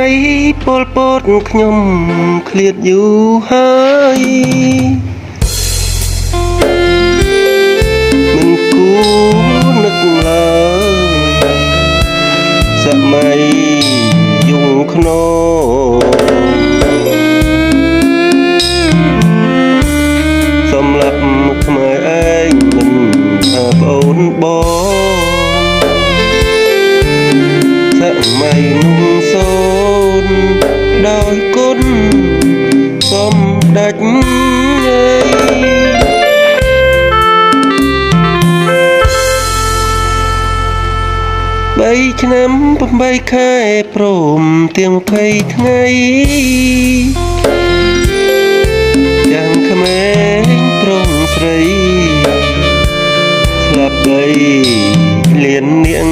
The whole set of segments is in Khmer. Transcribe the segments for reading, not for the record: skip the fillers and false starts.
័យពលពតខ្ញុំឃ្លាតយូរហើយមិនគួរនឹកឡើយសម័យយងខ្នងសម្រាប់ខ្មែរឯងមិនថាប្អូនបងសម័យนุ่งសូនដោយគុណសំដេច3 ឆ្នាំ8 ខែព្រមទាំង20 ថ្ងៃយ៉ាងក្មេងប្រុងស្រីស្លាប់បីលៀននាង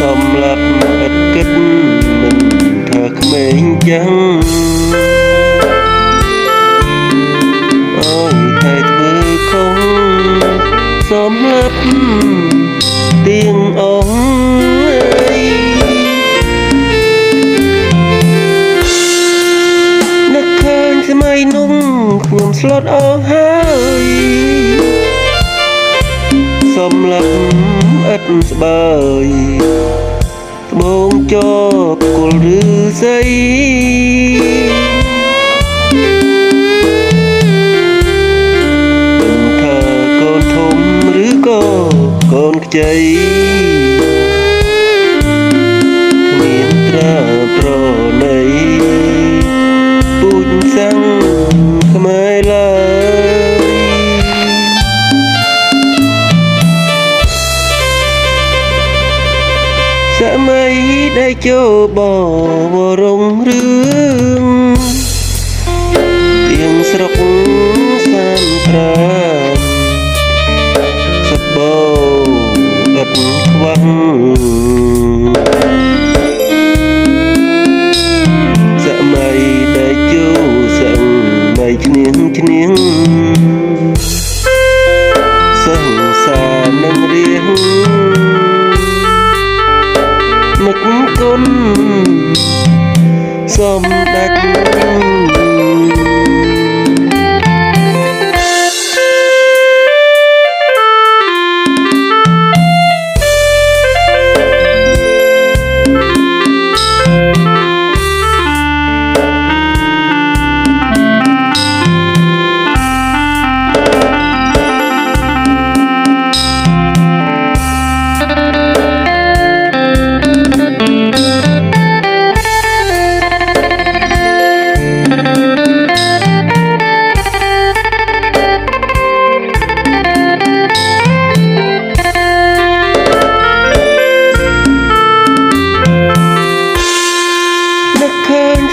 សម្លាប់ឥតគិតមិនថាក្មេងយ៉ាងអើយតែធ្វើខុសសម្លាប់ទៀងអងនឹកឃើញសម័យនោះខ្ញុំស្លុតអស់ហើយសម្លាប់ឥតស្បើយត្បូងជាប់គល់ឫស្សីមិនថាកូនធំឬក៏កូនខ្ចីគ្មានត្រាប្រណីពូជសាំងខ្មែរឡើយសម័យដែលចូលបវរងរឿងទៀងស្រុកសានត្រាសបោឥតខ្វះសម័យដែលចូលសម័យឈ្នៀងសង្សារនឹងរៀងនឹកគុណសម្ដេច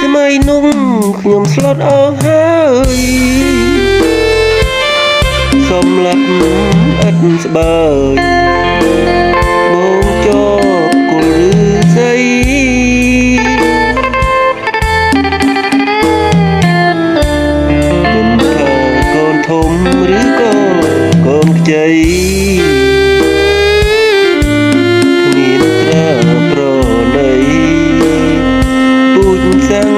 សម័យនោះខ្ញុំស្លុតអស់ហើយសម្លាប់ឥតស្បើយបងជាប់គល់ឫស្សីមិនថាកូនធំឬក៏កូនខ្ចីគ្មានត្រាប្រណីពូជសាំង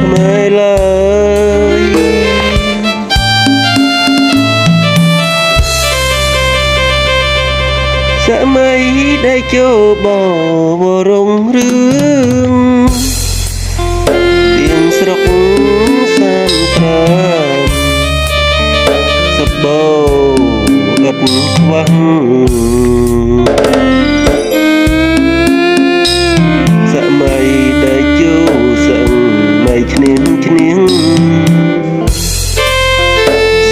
ខ្មែរឡើយសម័យដែលចូលបវរងរឿងទៀងស្រុកសានត្រាសបោឥតខ្វះសម័យដែលចូលសម័យឈ្នៀង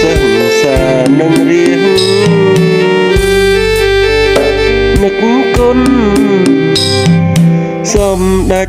សង្សារនឹងរៀងនឹកគុណសម្ដេច